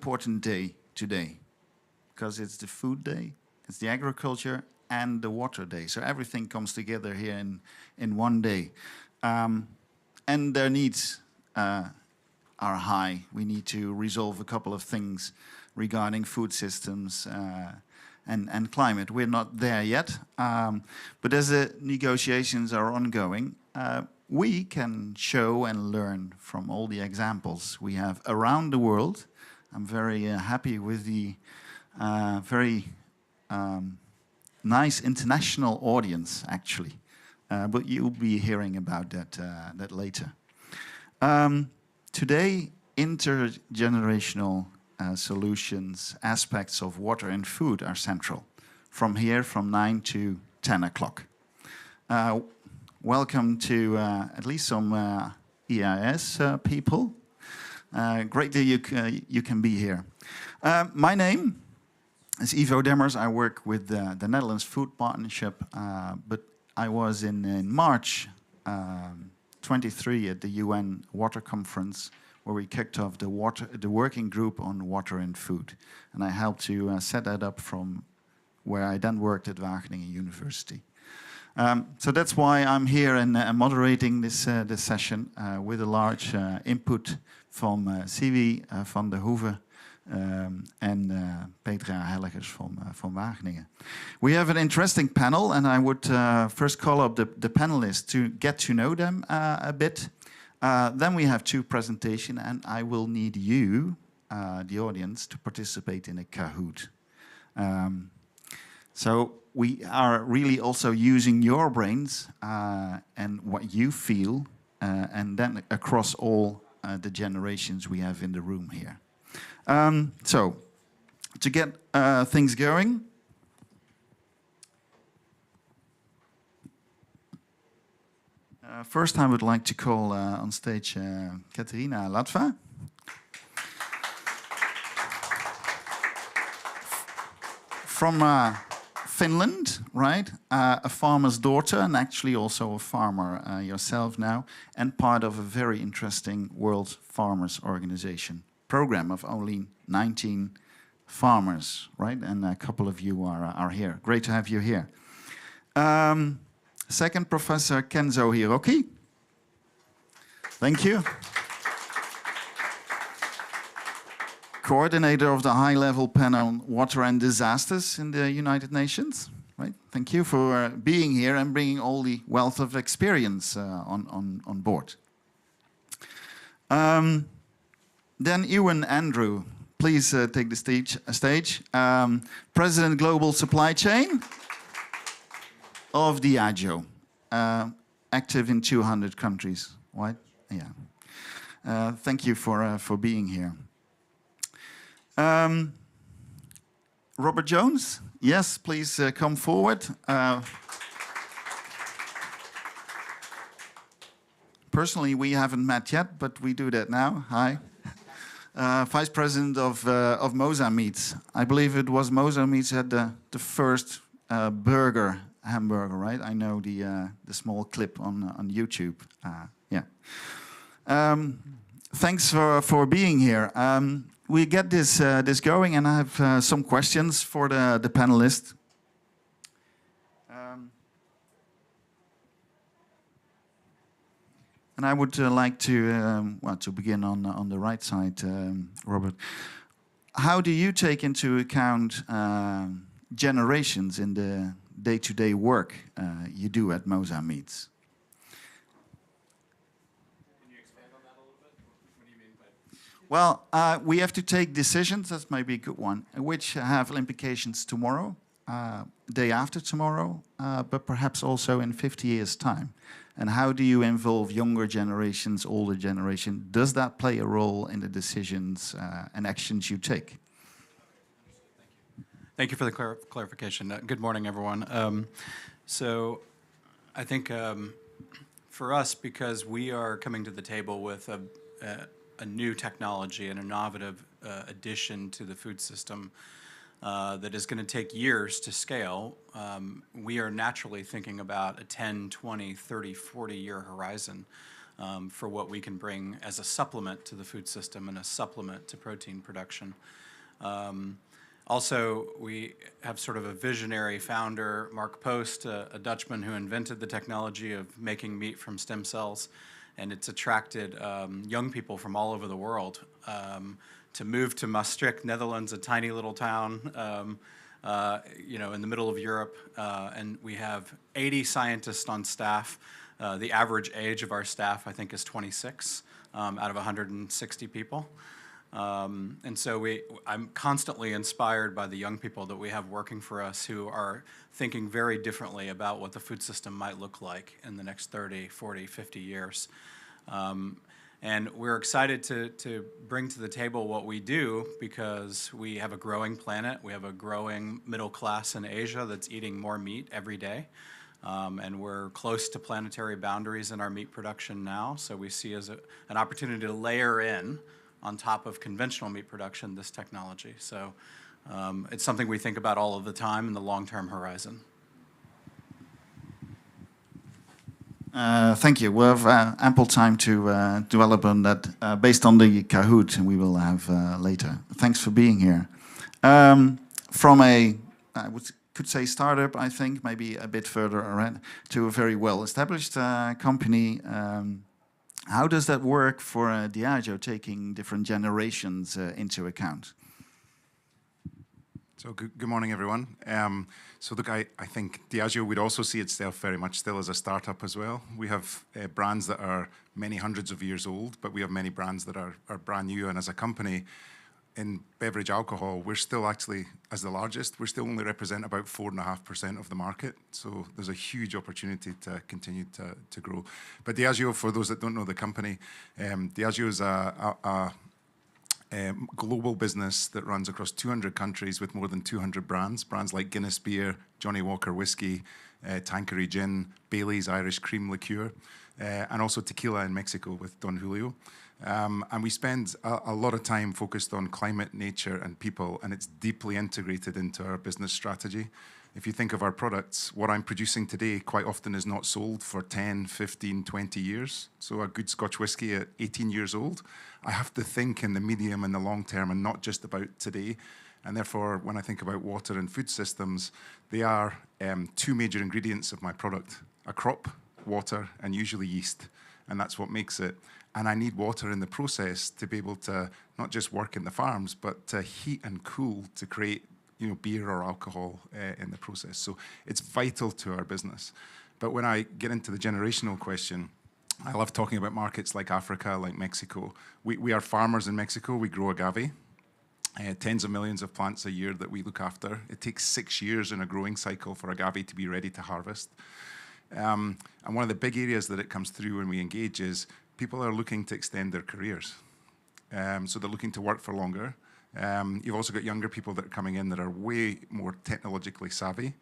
important day today because it's the food day, it's the agriculture, and the water day. So everything comes together here in one day. And their needs are high. We need to resolve a couple of things regarding food systems and climate. We're not there yet, but as the negotiations are ongoing, we can show and learn from all the examples we have around the world. I'm very happy with the very nice international audience, actually. But you'll be hearing about that later. Today, intergenerational solutions, aspects of water and food are central. From here, from 9 to 10 o'clock. Welcome to at least some EIS people. Great that you can be here. My name is Ivo Demmers. I work with the Netherlands Food Partnership, but I was in March 23 at the UN Water Conference, where we kicked off the working group on water and food. And I helped to set that up from where I then worked at Wageningen University. So that's why I'm here and moderating this session with a large input from Siwi van der Hoeven and Petra Hellegers from Wageningen. We have an interesting panel, and I would first call up the panelists to get to know them a bit. Then we have two presentations, and I will need you, the audience, to participate in a Kahoot. So we are really also using your brains and what you feel, and then across all the generations we have in the room here. So, to get things going, first I would like to call on stage Katerina Latva. From Finland, right? A farmer's daughter, and actually also a farmer yourself now, and part of a very interesting World Farmers Organization program of only 19 farmers, right? And a couple of you are here. Great to have you here. Second, Professor Kenzo Hiroki. Thank you. Coordinator of the high-level panel on water and disasters in the United Nations. Right? Thank you for being here and bringing all the wealth of experience on board. Then Ewan Andrew, please take the stage. President Global Supply Chain of Diageo, active in 200 countries. Right? Yeah. Thank you for being here. Robert Jones, yes, please come forward. Personally, we haven't met yet, but we do that now. Hi. Vice President of Moza Meats. I believe it was Moza Meats had the first hamburger, right? I know the small clip on YouTube. Yeah. Thanks for being here. We get this going, and I have some questions for the panelists. And I would like to begin on the right side, Robert. How do you take into account generations in the day-to-day work you do at Moza Meats? Can you expand on that a little bit? What do you mean by? Well, we have to take decisions, that's maybe a good one, which have implications tomorrow, day after tomorrow, but perhaps also in 50 years' time. And how do you involve younger generations, older generation? Does that play a role in the decisions and actions you take? Thank you for the clarification. Good morning, everyone. So I think for us, because we are coming to the table with a new technology, an innovative addition to the food system that is going to take years to scale, we are naturally thinking about a 10, 20, 30, 40-year horizon for what we can bring as a supplement to the food system and a supplement to protein production. Also, we have sort of a visionary founder, Mark Post, a Dutchman who invented the technology of making meat from stem cells, and it's attracted young people from all over the world to move to Maastricht, Netherlands, a tiny little town, in the middle of Europe, and we have 80 scientists on staff. The average age of our staff, I think, is 26 out of 160 people. And so I'm constantly inspired by the young people that we have working for us who are thinking very differently about what the food system might look like in the next 30, 40, 50 years. And we're excited to bring to the table what we do because we have a growing planet. We have a growing middle class in Asia that's eating more meat every day. And we're close to planetary boundaries in our meat production now. So we see as an opportunity to layer in on top of conventional meat production this technology. So it's something we think about all of the time in the long-term horizon. Thank you. We'll have ample time to develop on that based on the Kahoot we will have later. Thanks for being here. From I could say startup, I think, maybe a bit further around, to a very well-established company. How does that work for Diageo, taking different generations into account? So good morning, everyone. So look, I think Diageo would also see itself very much still as a startup as well. We have brands that are many hundreds of years old, but we have many brands that are brand new. And as a company in beverage alcohol, we're still actually, as the largest, we still only represent about 4.5% of the market. So there's a huge opportunity to continue to grow. But Diageo, for those that don't know the company, Diageo is a global business that runs across 200 countries with more than 200 brands. Brands like Guinness Beer, Johnnie Walker Whiskey, Tanqueray Gin, Bailey's Irish Cream Liqueur, and also tequila in Mexico with Don Julio. And we spend a lot of time focused on climate, nature, and people, and it's deeply integrated into our business strategy. If you think of our products, what I'm producing today quite often is not sold for 10, 15, 20 years. So a good Scotch whiskey at 18 years old, I have to think in the medium and the long term and not just about today. And therefore, when I think about water and food systems, they are two major ingredients of my product: a crop, water, and usually yeast. And that's what makes it. And I need water in the process to be able to not just work in the farms, but to heat and cool to create beer or alcohol in the process. So it's vital to our business. But when I get into the generational question, I love talking about markets like Africa, like Mexico. We are farmers in Mexico. We grow agave, tens of millions of plants a year that we look after. It takes 6 years in a growing cycle for agave to be ready to harvest. And one of the big areas that it comes through when we engage is people are looking to extend their careers. So they're looking to work for longer. You've also got younger people that are coming in that are way more technologically savvy.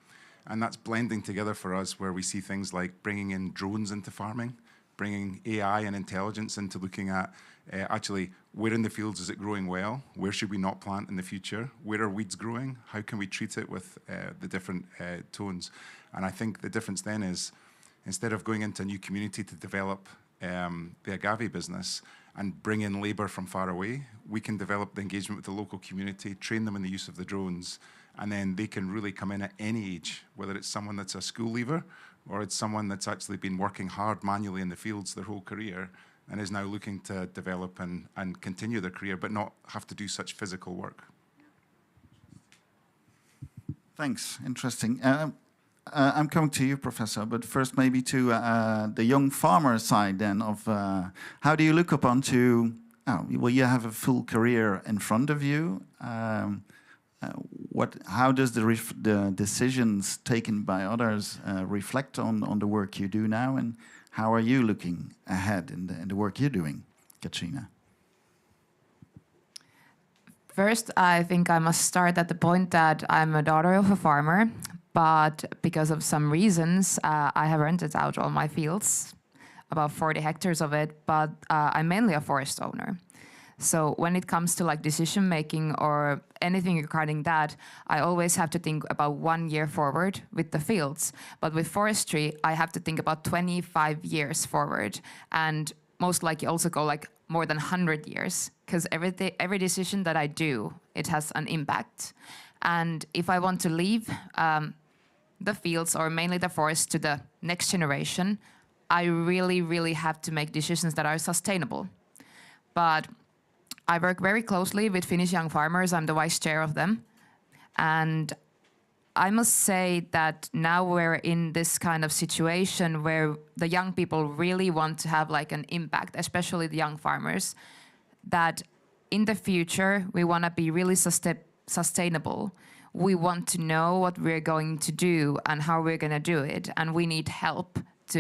And that's blending together for us where we see things like bringing in drones into farming, bringing AI and intelligence into looking at actually where in the fields is it growing well? Where should we not plant in the future? Where are weeds growing? How can we treat it with the different tones? And I think the difference then is instead of going into a new community to develop the agave business and bring in labor from far away, we can develop the engagement with the local community, train them in the use of the drones, and then they can really come in at any age, whether it's someone that's a school leaver or it's someone that's actually been working hard manually in the fields their whole career and is now looking to develop and continue their career, but not have to do such physical work. Thanks. Interesting. I'm coming to you, Professor, but first maybe to the young farmer side then of how do you look upon to, well, you have a full career in front of you. How does the decisions taken by others reflect on the work you do now, and how are you looking ahead in the work you're doing, Katrina? First, I think I must start at the point that I'm a daughter of a farmer, but because of some reasons, I have rented out all my fields, about 40 hectares of it, but I'm mainly a forest owner. So when it comes to like decision making or anything regarding that, I always have to think about 1 year forward with the fields. But with forestry, I have to think about 25 years forward. And most likely also go like more than 100 years, because every decision that I do, it has an impact. And if I want to leave the fields, or mainly the forest, to the next generation, I really, really have to make decisions that are sustainable. But I work very closely with Finnish young farmers. I'm the vice chair of them. And I must say that now we're in this kind of situation where the young people really want to have like an impact, especially the young farmers, that in the future we want to be really sustainable. We want to know what we're going to do and how we're going to do it, and we need help to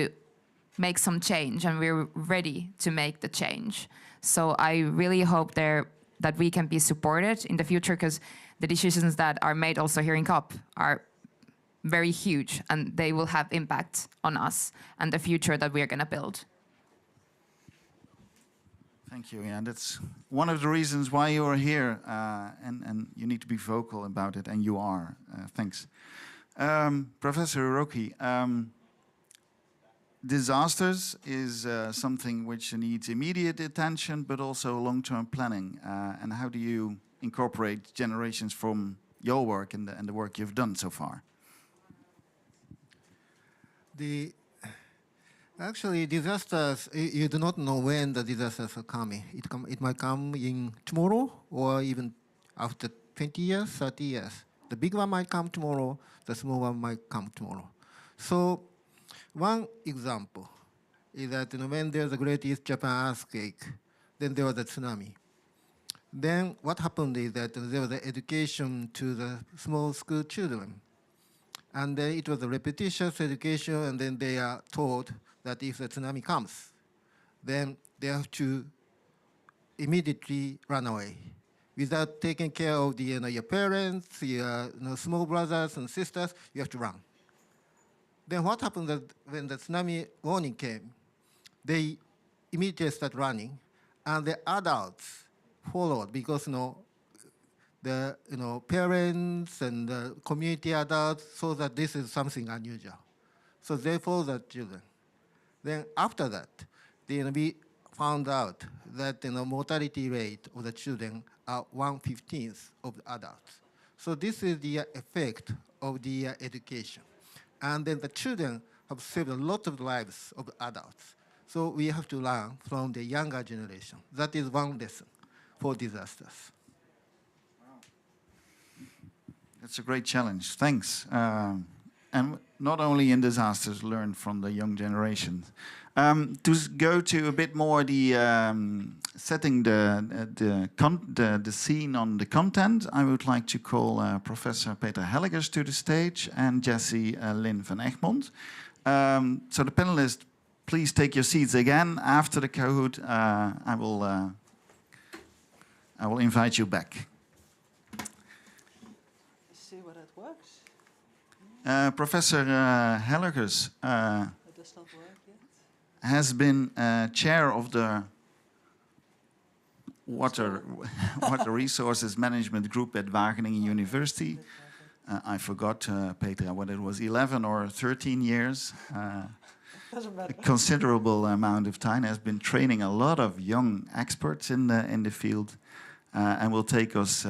make some change, and we're ready to make the change. So I really hope that we can be supported in the future, because the decisions that are made also here in COP are very huge, and they will have impact on us and the future that we're going to build. Thank you. Yeah, that's one of the reasons why you are here, and you need to be vocal about it, and you are. Thanks. Professor Hiroki, disasters is something which needs immediate attention, but also long-term planning. And how do you incorporate generations from your work and the work you've done so far? Actually, disasters, you do not know when the disasters are coming. It might come in tomorrow, or even after 20 years, 30 years. The big one might come tomorrow, the small one might come tomorrow. So one example is that when there's a Great East Japan earthquake, then there was a tsunami. Then what happened is that there was education to the small school children. And then it was a repetitious education, and then they are taught that if the tsunami comes, then they have to immediately run away without taking care of your parents, your small brothers and sisters. You have to run. Then what happened that when the tsunami warning came, they immediately start running, and the adults followed, because the parents and the community adults saw that this is something unusual. So they followed the children. Then after that, we found out that the mortality rate of the children are 1/15 of the adults. So this is the effect of the education. And then the children have saved a lot of lives of adults. So we have to learn from the younger generation. That is one lesson for disasters. That's a great challenge. Thanks. And not only in disasters, learn from the young generation. To go to a bit more the setting the scene on the content, I would like to call Professor Peter Hellegers to the stage and Jessie Lynn van Egmond. So the panelists, please take your seats again. After the Kahoot, I will invite you back. See whether it works. Professor Hellegers It does not work yet. has been chair of the Water Resources Management Group at Wageningen University. I forgot, Petra, whether it was 11 or 13 years. Doesn't matter. A considerable amount of time. Has been training a lot of young experts in the field, and will take us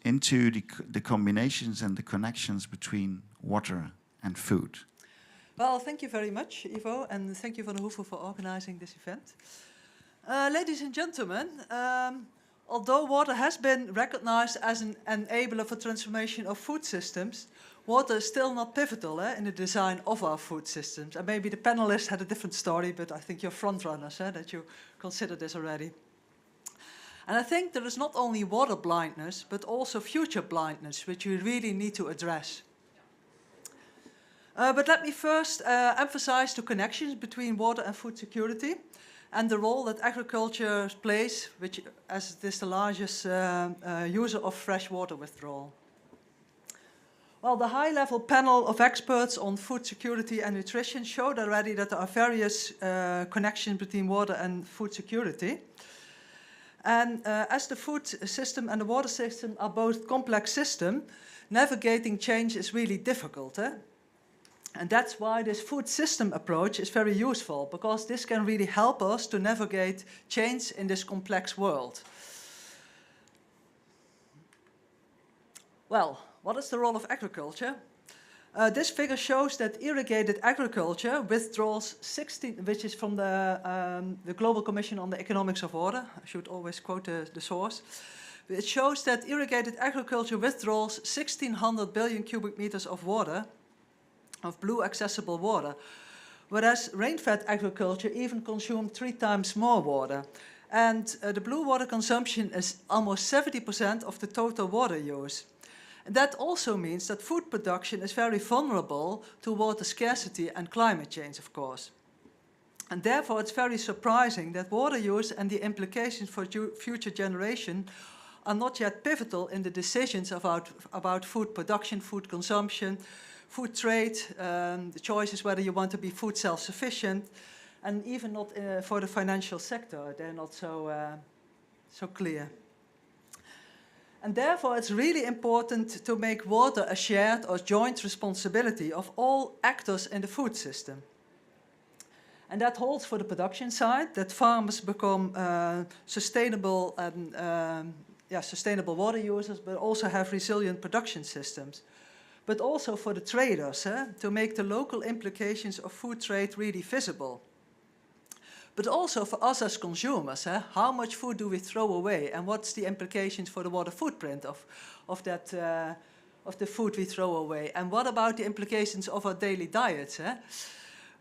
into the combinations and the connections between water and food. Well, thank you very much, Ivo, and thank you, Van der Hoeven, for organizing this event. Ladies and gentlemen, although water has been recognized as an enabler for transformation of food systems, water is still not pivotal in the design of our food systems. And maybe the panelists had a different story, but I think you're front runners, that you consider this already. And I think there is not only water blindness, but also future blindness, which we really need to address. But let me first emphasize the connections between water and food security, and the role that agriculture plays, which as it is the largest user of fresh water withdrawal. Well, the high-level panel of experts on food security and nutrition showed already that there are various connections between water and food security. And as the food system and the water system are both complex systems, navigating change is really difficult. And that's why this food system approach is very useful, because this can really help us to navigate change in this complex world. Well, what is the role of agriculture? This figure shows that irrigated agriculture withdraws 16, which is from the Global Commission on the Economics of Water. I should always quote the source. It shows that irrigated agriculture withdraws 1,600 billion cubic meters of water, of blue accessible water, whereas rain-fed agriculture even consumes 3 times more water. And the blue water consumption is almost 70% of the total water use. And that also means that food production is very vulnerable to water scarcity and climate change, of course. And therefore, it's very surprising that water use and the implications for future generations are not yet pivotal in the decisions about food production, food consumption, food trade, the choices whether you want to be food self-sufficient, and even not for the financial sector. They're not so clear. And therefore, it's really important to make water a shared or joint responsibility of all actors in the food system. And that holds for the production side, that farmers become sustainable and sustainable water users, but also have resilient production systems. But also for the traders, to make the local implications of food trade really visible. But also for us as consumers, how much food do we throw away, and what's the implications for the water footprint of the food we throw away? And what about the implications of our daily diets?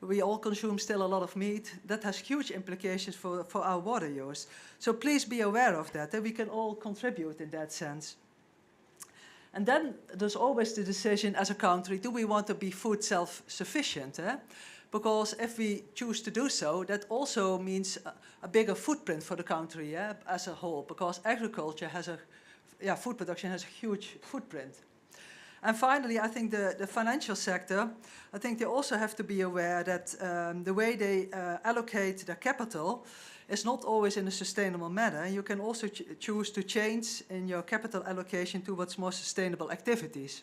We all consume still a lot of meat. That has huge implications for our water use. So please be aware of that, we can all contribute in that sense. And then there's always the decision as a country, do we want to be food self-sufficient? Because if we choose to do so, that also means a bigger footprint for the country as a whole, because agriculture has food production has a huge footprint. And finally, I think the financial sector, I think they also have to be aware that the way they allocate their capital is not always in a sustainable manner. You can also choose to change in your capital allocation towards more sustainable activities.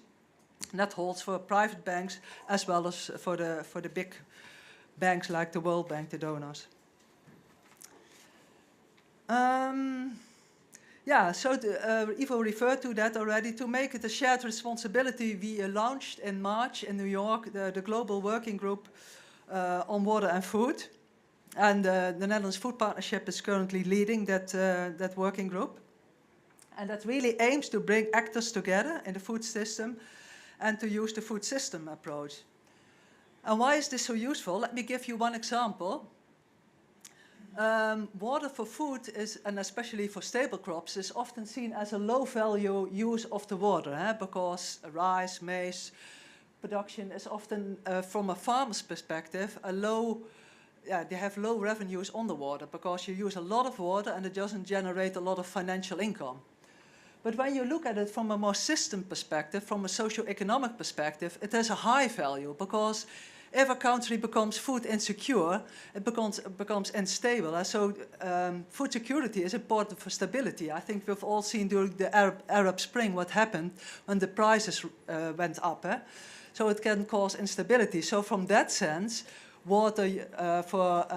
And that holds for private banks as well as for the big banks like the World Bank, the donors. Ivo referred to that already. To make it a shared responsibility, we launched in March in New York the Global Working Group on Water and Food. And the Netherlands Food Partnership is currently leading that working group. And that really aims to bring actors together in the food system and to use the food system approach. And why is this so useful? Let me give you one example. Water for food is, and especially for staple crops, is often seen as a low-value use of the water, because rice, maize production is often, from a farmer's perspective, they have low revenues on the water because you use a lot of water and it doesn't generate a lot of financial income. But when you look at it from a more system perspective, from a socio-economic perspective, it has a high value, because if a country becomes food insecure, it becomes unstable. So food security is important for stability. I think we've all seen during the Arab Spring what happened when the prices went up. So it can cause instability. So from that sense, water for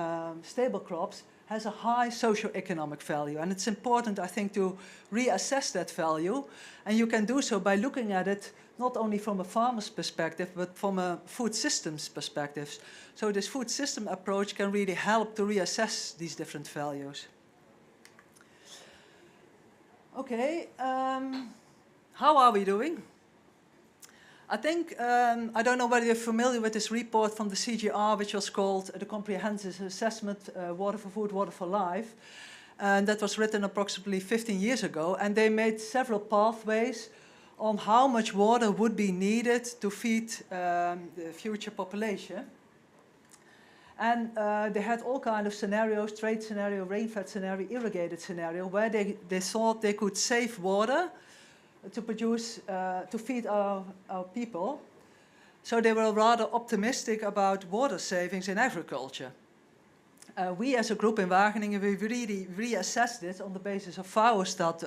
stable crops has a high socio-economic value. And it's important, I think, to reassess that value. And you can do so by looking at it not only from a farmer's perspective, but from a food systems perspective. So this food system approach can really help to reassess these different values. Okay, how are we doing? I think, I don't know whether you're familiar with this report from the CGR, which was called the Comprehensive Assessment, Water for Food, Water for Life. And that was written approximately 15 years ago. And they made several pathways on how much water would be needed to feed the future population. And they had all kinds of scenarios, trade scenario, rain-fed scenario, irrigated scenario, where they thought they could save water to produce, to feed our people. So they were rather optimistic about water savings in agriculture. We as a group in Wageningen, we really reassessed this on the basis of Vouwenstat,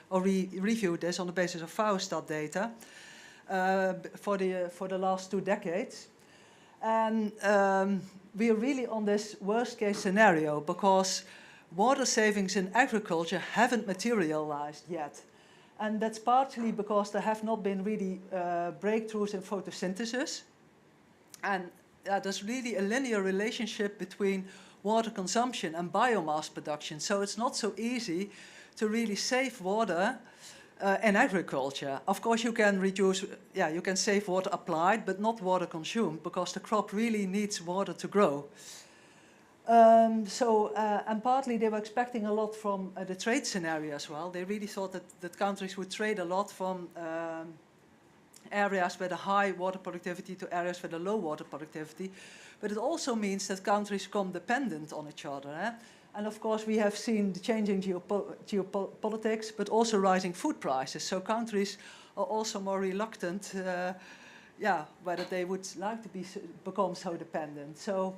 or reviewed this on the basis of Vouwenstat data for the last 2 decades. And we're really on this worst case scenario because water savings in agriculture haven't materialized yet. And that's partially because there have not been really breakthroughs in photosynthesis. And there's really a linear relationship between water consumption and biomass production. So it's not so easy to really save water in agriculture. Of course, you can reduce, you can save water applied, but not water consumed, because the crop really needs water to grow. And partly they were expecting a lot from the trade scenario as well. They really thought that countries would trade a lot from areas with a high water productivity to areas with a low water productivity. But it also means that countries become dependent on each other. And of course, we have seen the changing geopolitics, but also rising food prices. So countries are also more reluctant, whether they would like to become so dependent. So,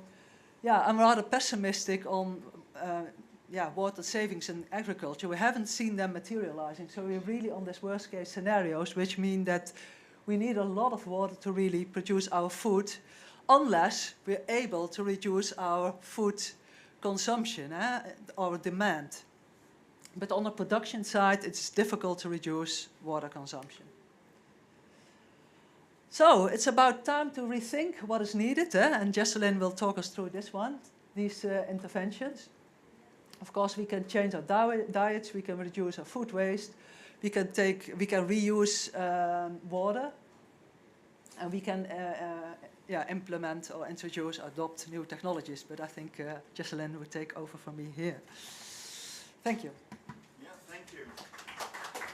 I'm rather pessimistic on water savings in agriculture. We haven't seen them materializing. So we're really on this worst case scenarios, which mean that we need a lot of water to really produce our food, unless we're able to reduce our food consumption, our demand. But on the production side, it's difficult to reduce water consumption. So it's about time to rethink what is needed, and Jesselyn will talk us through these interventions. Of course, we can change our diets, we can reduce our food waste, we can reuse water, and we can implement or introduce, adopt new technologies. But I think Jesselyn will take over from me here. Thank you. Yeah, thank you.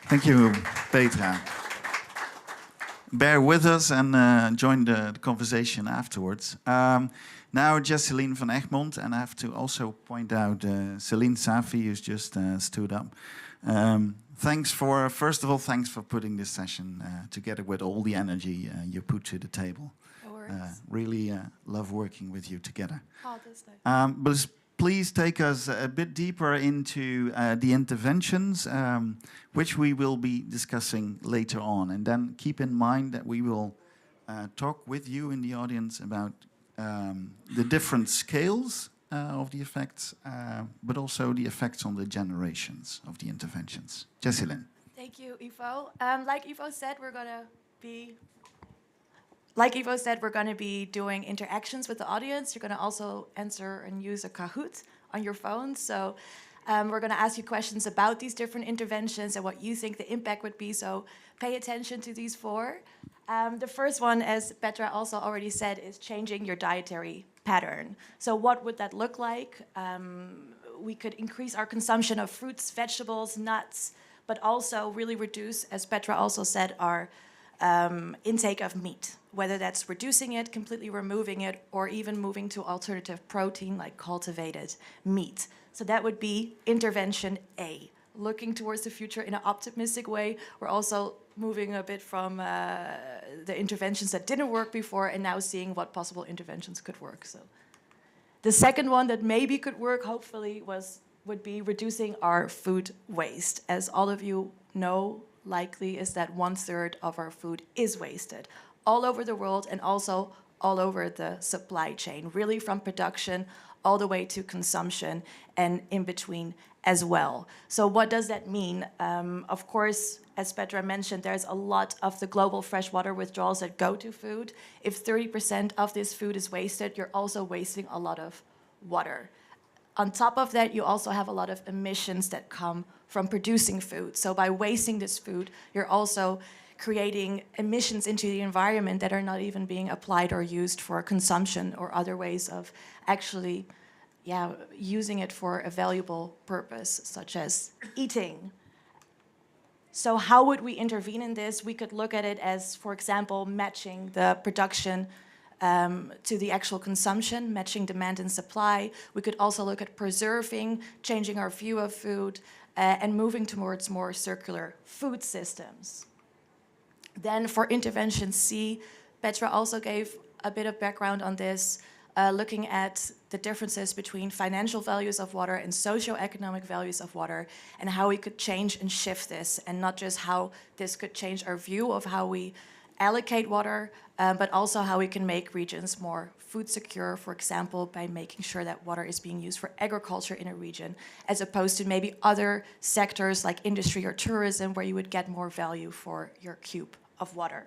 Thank you, Petra. Bear with us and join the conversation afterwards. Now, Jesselyn van Egmond, and I have to also point out Celine Safi, who's just stood up. First of all, thanks for putting this session together with all the energy you put to the table. No worries. Really love working with you together. Oh, that's nice. But please take us a bit deeper into the interventions, which we will be discussing later on. And then keep in mind that we will talk with you in the audience about the different scales of the effects, but also the effects on the generations of the interventions. Jesselyn. Thank you, Ivo. Like Ivo said, we're going to be doing interactions with the audience. You're going to also answer and use a Kahoot on your phone. So we're going to ask you questions about these different interventions and what you think the impact would be. So pay attention to these four. The first one, as Petra also already said, is changing your dietary pattern. So what would that look like? We could increase our consumption of fruits, vegetables, nuts, but also really reduce, as Petra also said, our intake of meat, whether that's reducing it, completely removing it, or even moving to alternative protein like cultivated meat. So that would be intervention A. Looking towards the future in an optimistic way. We're also moving a bit from the interventions that didn't work before and now seeing what possible interventions could work. So the second one that maybe could work, hopefully, would be reducing our food waste. As all of you know, likely is that 1/3 of our food is wasted all over the world and also all over the supply chain, really from production all the way to consumption and in between as well. So what does that mean? Of course, as Petra mentioned, there's a lot of the global freshwater withdrawals that go to food. If 30% of this food is wasted, you're also wasting a lot of water. On top of that, you also have a lot of emissions that come from producing food. So by wasting this food, you're also creating emissions into the environment that are not even being applied or used for consumption or other ways of actually using it for a valuable purpose, such as eating. So how would we intervene in this? We could look at it as, for example, matching the production to the actual consumption, matching demand and supply. We could also look at preserving, changing our view of food, and moving towards more circular food systems. Then for intervention C, Petra also gave a bit of background on this, looking at the differences between financial values of water and socioeconomic values of water, and how we could change and shift this, and not just how this could change our view of how we allocate water, but also how we can make regions more food secure, for example, by making sure that water is being used for agriculture in a region, as opposed to maybe other sectors like industry or tourism, where you would get more value for your cube of water.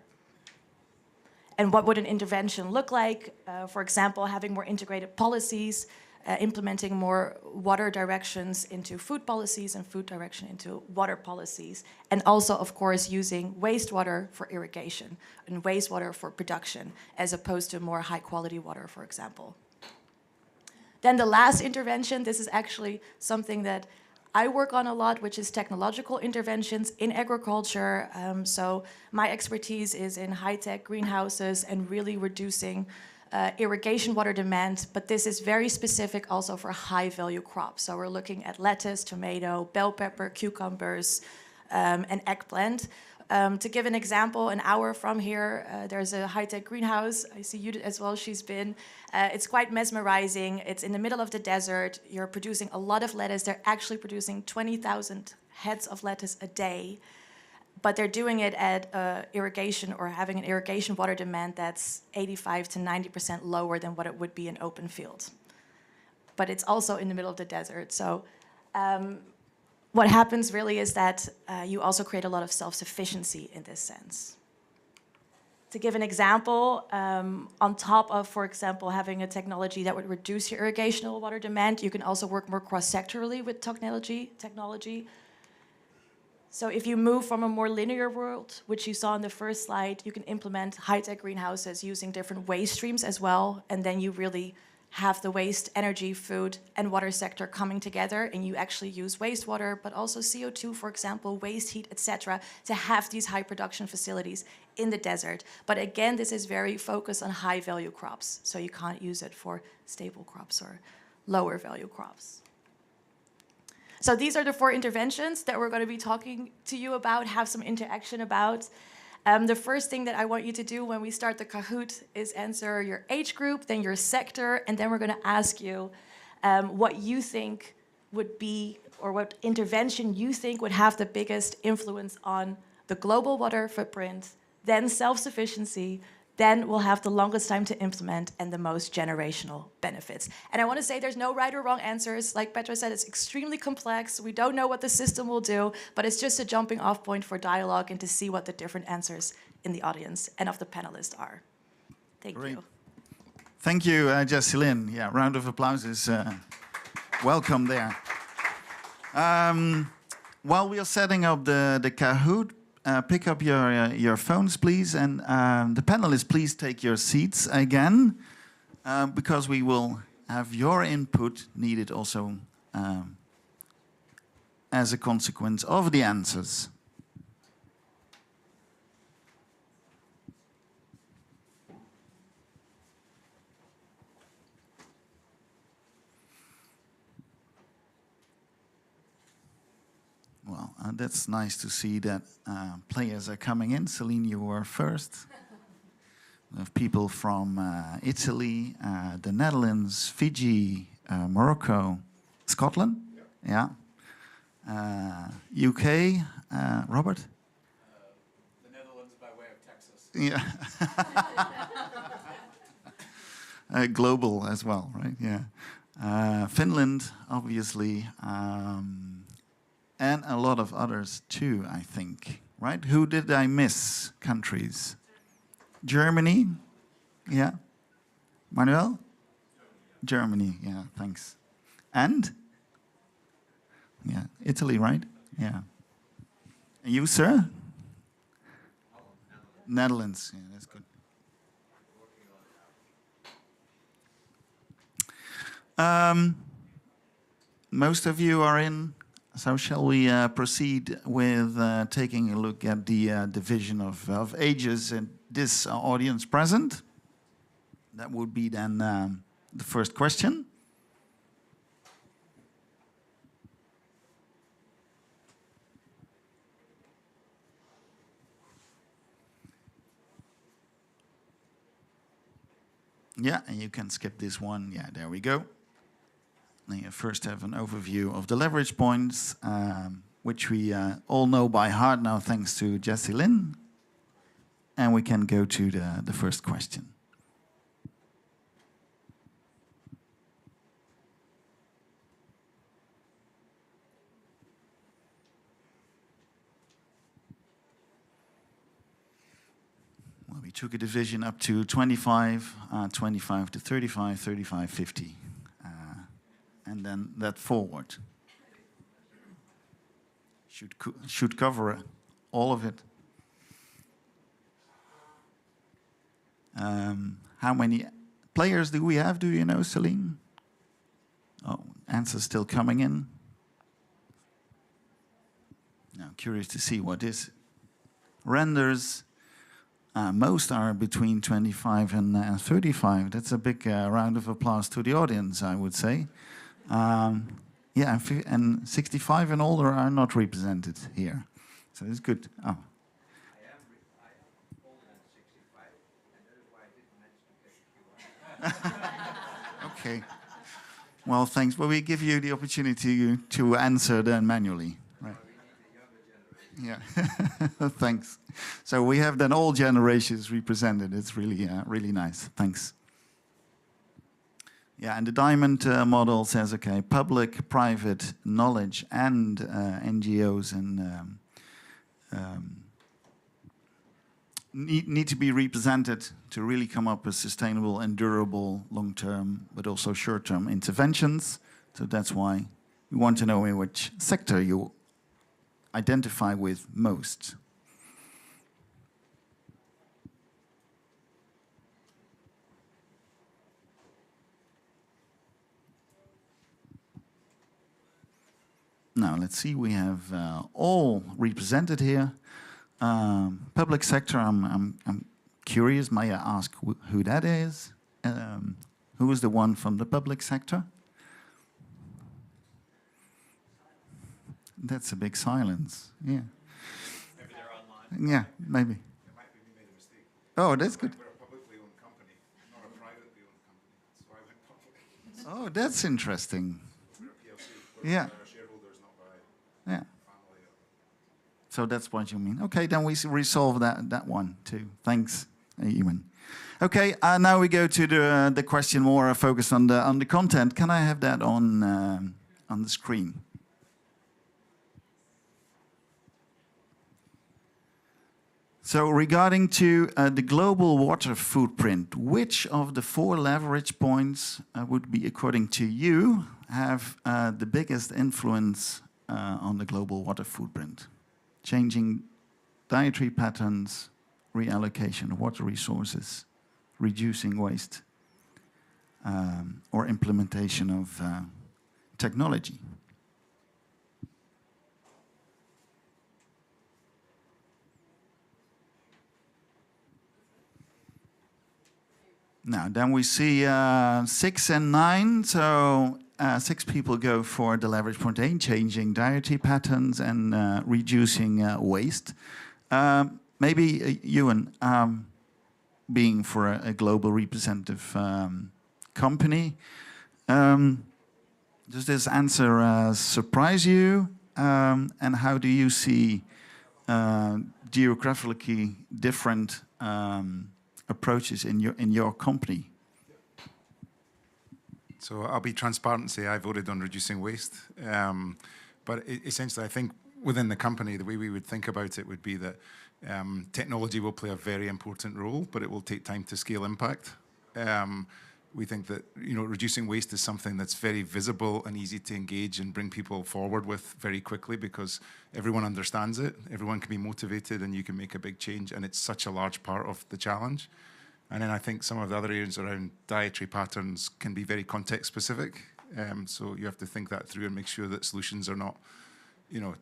And what would an intervention look like? For example, having more integrated policies, implementing more water directions into food policies and food direction into water policies. And also, of course, using wastewater for irrigation and wastewater for production, as opposed to more high quality water, for example. Then the last intervention, this is actually something that I work on a lot, which is technological interventions in agriculture. So my expertise is in high-tech greenhouses and really reducing irrigation water demand, but this is very specific also for high-value crops. So we're looking at lettuce, tomato, bell pepper, cucumbers, and eggplant. To give an example, an hour from here, there's a high-tech greenhouse. I see you as well, she's been. It's quite mesmerizing. It's in the middle of the desert. You're producing a lot of lettuce. They're actually producing 20,000 heads of lettuce a day, but they're doing it at irrigation or having an irrigation water demand that's 85 to 90% lower than what it would be in open fields. But it's also in the middle of the desert. So what happens really is that you also create a lot of self-sufficiency in this sense. To give an example, on top of, for example, having a technology that would reduce your irrigational water demand, you can also work more cross-sectorally with technology. So if you move from a more linear world, which you saw in the first slide, you can implement high-tech greenhouses using different waste streams as well, and then you really have the waste, energy, food, and water sector coming together, and you actually use wastewater, but also CO2, for example, waste heat, etc., to have these high production facilities in the desert. But again, this is very focused on high-value crops, so you can't use it for staple crops or lower-value crops. So these are the 4 interventions that we're going to be talking to you about, have some interaction about. The first thing that I want you to do when we start the Kahoot is answer your age group, then your sector, and then we're going to ask you what you think would be, or what intervention you think would have the biggest influence on the global water footprint, then self-sufficiency, then we'll have the longest time to implement and the most generational benefits. And I want to say there's no right or wrong answers. Like Petra said, it's extremely complex. We don't know what the system will do, but it's just a jumping off point for dialogue and to see what the different answers in the audience and of the panelists are. Thank you. Thank you, Jessilyn. Yeah, round of applause is welcome there. While we are setting up the Kahoot, pick up your phones, please, and the panelists, please take your seats again, because we will have your input needed also as a consequence of the answers. Well, that's nice to see that players are coming in. Celine, you were first. We have people from Italy, the Netherlands, Fiji, Morocco, Scotland, yeah. UK, Robert? The Netherlands by way of Texas. Yeah. Global as well, right? Yeah. Finland, obviously. And a lot of others too, I think, right? Who did I miss? Countries? Germany? Yeah. Manuel? Germany, yeah, thanks. And? Yeah, Italy, right? Yeah. And you, sir? Netherlands, yeah, that's good. Most of you are in. So shall we proceed with taking a look at the division of ages in this audience present? That would be then the first question. Yeah, and you can skip this one. Yeah, there we go. You first have an overview of the leverage points, which we all know by heart now thanks to Jessilyn. and we can go to the first question. Well, we took a division up to 25, 25 to 35, 35, 50, and then that forward. Should cover all of it. How many players do we have? Do you know, Celine? Oh, answers still coming in. Now, curious to see what is. Renders, most are between 25 and 35. That's a big round of applause to the audience, I would say. Yeah, and 65 and older are not represented here. So it's good. Oh. I am older than 65, and that is why I didn't mention the Q1. Okay. Well, thanks. Well, we give you the opportunity to answer then manually. Right. Yeah. Thanks. So we have then all generations represented. It's really, really nice. Thanks. Yeah, and the diamond model says, okay, public, private, knowledge, and NGOs and need to be represented to really come up with sustainable and durable long-term, but also short-term interventions. So that's why we want to know in which sector you identify with most. Now, let's see, we have all represented here. Public sector, I'm curious, may I ask who that is? Who is the one from the public sector? That's a big silence, yeah. Maybe they're online. Yeah, maybe. It might be we made a mistake. Oh, that's good. We're a publicly owned company, not a privately owned company. So I went public. Oh, that's interesting. We're a PLC. We're Yeah. our shareholders, not by Yeah. family. So that's what you mean. Okay, then we resolve that one too. Thanks, Ewan. Okay, now we go to the question more focused on the content. Can I have that on the screen? So regarding to the global water footprint, which of the 4 leverage points would be, according to you, have the biggest influence on the global water footprint? Changing dietary patterns, reallocation of water resources, reducing waste, or implementation of technology. Now, then we see 6 and 9. So 6 people go for the leverage point A, changing dietary patterns and reducing waste. Maybe Ewan, being for a global representative company, does this answer surprise you? And how do you see geographically different approaches in your company? So I'll be transparent and say I voted on reducing waste. But essentially, I think within the company, the way we would think about it would be that technology will play a very important role, but it will take time to scale impact. We think that reducing waste is something that's very visible and easy to engage and bring people forward with very quickly because everyone understands it, everyone can be motivated, and you can make a big change, and it's such a large part of the challenge. And then I think some of the other areas around dietary patterns can be very context specific. So you have to think that through and make sure that solutions are not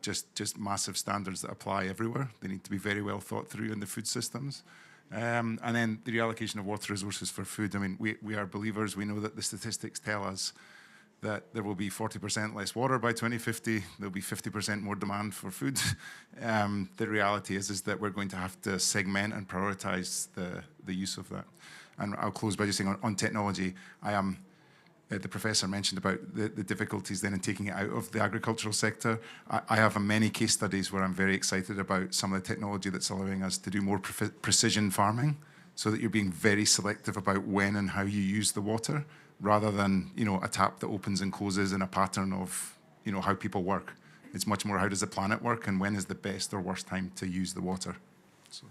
just massive standards that apply everywhere. They need to be very well thought through in the food systems. And then the reallocation of water resources for food. I mean, we are believers. We know that the statistics tell us that there will be 40% less water by 2050. There'll be 50% more demand for food. The reality is that we're going to have to segment and prioritize the use of that. And I'll close by just saying on technology, I am the professor mentioned about the difficulties then in taking it out of the agricultural sector. I have many case studies where I'm very excited about some of the technology that's allowing us to do more precision farming, so that you're being very selective about when and how you use the water, rather than, you know, a tap that opens and closes in a pattern of, you know, how people work. It's much more how does the planet work and when is the best or worst time to use the water. So.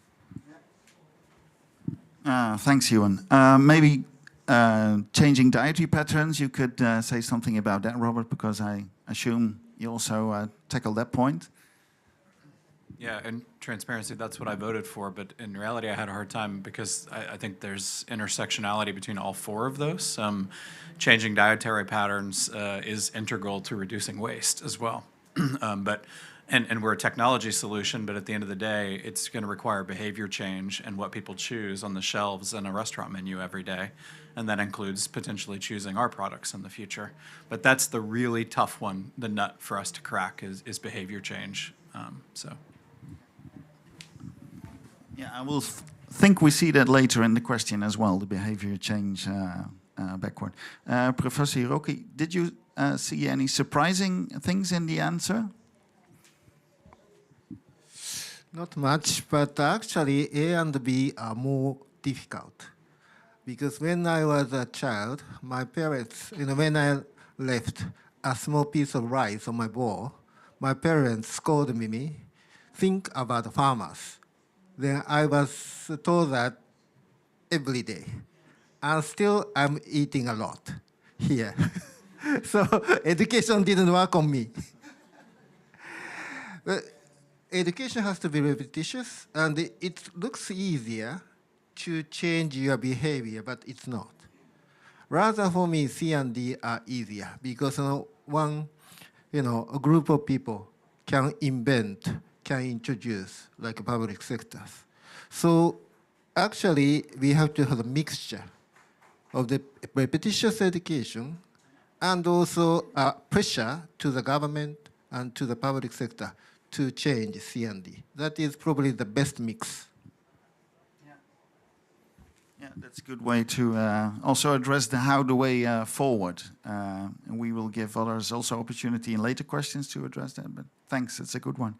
Thanks, Ewan. Maybe changing dietary patterns, you could say something about that, Robert, because I assume you also tackle that point. Yeah, and transparency, that's what I voted for, but in reality I had a hard time because I think there's intersectionality between all four of those. Changing dietary patterns is integral to reducing waste as well. And we're a technology solution, but at the end of the day, it's going to require behavior change and what people choose on the shelves in a restaurant menu every day. And that includes potentially choosing our products in the future. But that's the really tough one, the nut for us to crack is behavior change. Yeah, I will think we see that later in the question as well, the behavior change backward. Professor Hiroki, did you see any surprising things in the answer? Not much, but actually A and B are more difficult. Because when I was a child, my parents, when I left a small piece of rice on my bowl, my parents scolded me, think about farmers. Then I was told that every day. And still I'm eating a lot here. So education didn't work on me. But education has to be repetitious, and it looks easier to change your behavior, but it's not. Rather for me, C and D are easier because a group of people can invent, can introduce, like public sectors. So actually, we have to have a mixture of the repetitious education and also pressure to the government and to the public sector to change C and D. That is probably the best mix. Yeah, that's a good way to also address the way forward. And we will give others also opportunity in later questions to address that, but thanks, it's a good one.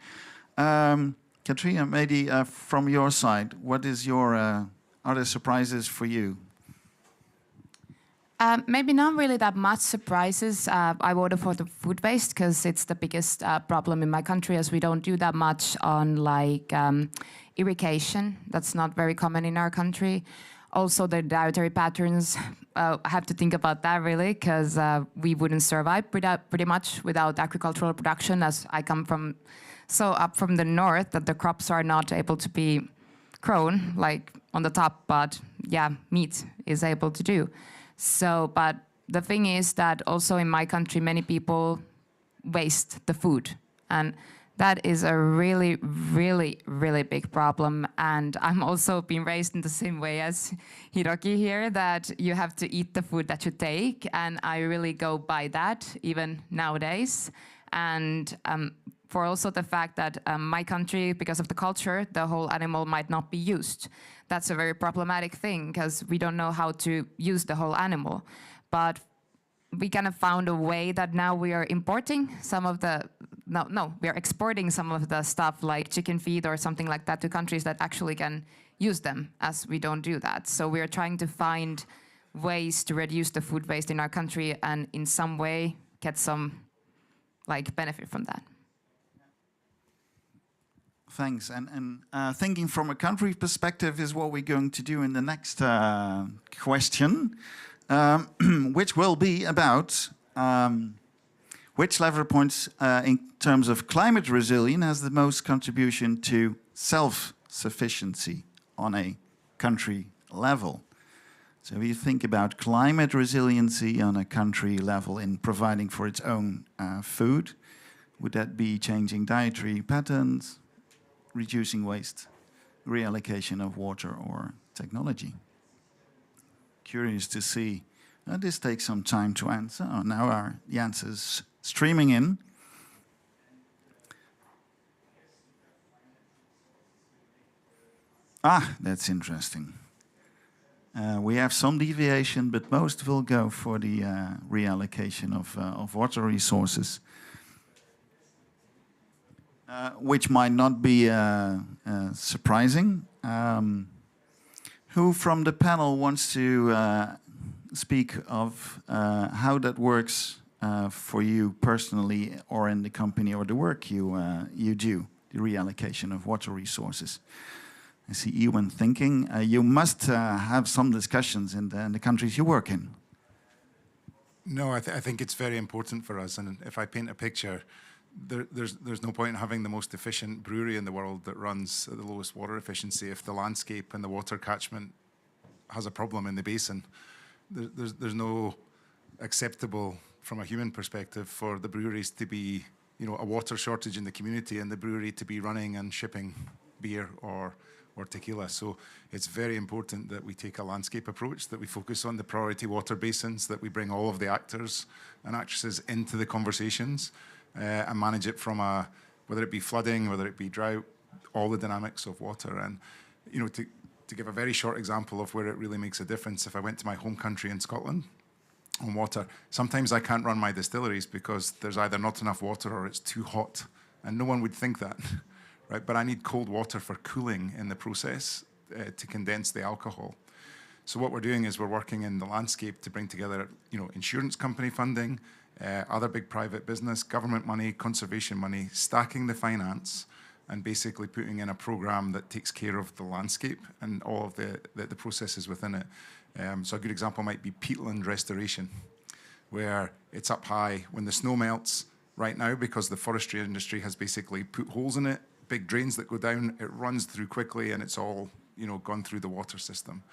Katrina, maybe from your side, what is your other surprises for you? Maybe not really that much surprises. I voted for the food waste because it's the biggest problem in my country, as we don't do that much on irrigation. That's not very common in our country. Also, the dietary patterns, I have to think about that really, because we wouldn't survive pretty much without agricultural production, as I come from up from the north, that the crops are not able to be grown like on the top, but yeah, meat is able to do. So, but the thing is that also in my country, many people waste the food. And that is a really, really, really big problem. And I'm also being raised in the same way as Hiroki here, that you have to eat the food that you take. And I really go by that, even nowadays. And for also the fact that my country, because of the culture, the whole animal might not be used. That's a very problematic thing, because we don't know how to use the whole animal. But we kind of found a way that now we are importing some of the, we are exporting some of the stuff like chicken feed or something like that to countries that actually can use them, as we don't do that. So we are trying to find ways to reduce the food waste in our country and in some way get some benefit from that. Thanks. And thinking from a country perspective is what we're going to do in the next question, which will be about which lever points in terms of climate resilience has the most contribution to self-sufficiency on a country level. So if you think about climate resiliency on a country level in providing for its own food, would that be changing dietary patterns, reducing waste, reallocation of water, or technology? Curious to see. This takes some time to answer. Oh, now the answer's streaming in. That's interesting. We have some deviation, but most will go for the reallocation of water resources, which might not be surprising. Who from the panel wants to speak of how that works for you personally or in the company or the work you do, the reallocation of water resources? I see Ewan thinking. You must have some discussions in the countries you work in. No, I think it's very important for us. And if I paint a picture, there's no point in having the most efficient brewery in the world that runs at the lowest water efficiency if the landscape and the water catchment has a problem in the basin. There's no acceptable, from a human perspective, for the breweries to be, a water shortage in the community and the brewery to be running and shipping beer or tequila. So it's very important that we take a landscape approach, that we focus on the priority water basins, that we bring all of the actors and actresses into the conversations and manage it from whether it be flooding, whether it be drought, all the dynamics of water. And, to give a very short example of where it really makes a difference, if I went to my home country in Scotland on water, sometimes I can't run my distilleries because there's either not enough water or it's too hot. And no one would think that. Right, but I need cold water for cooling in the process to condense the alcohol. So what we're doing is we're working in the landscape to bring together, insurance company funding, other big private business, government money, conservation money, stacking the finance, and basically putting in a program that takes care of the landscape and all of the processes within it. So a good example might be peatland restoration, where it's up high when the snow melts right now because the forestry industry has basically put holes in it, big drains that go down, it runs through quickly and it's all, gone through the water system.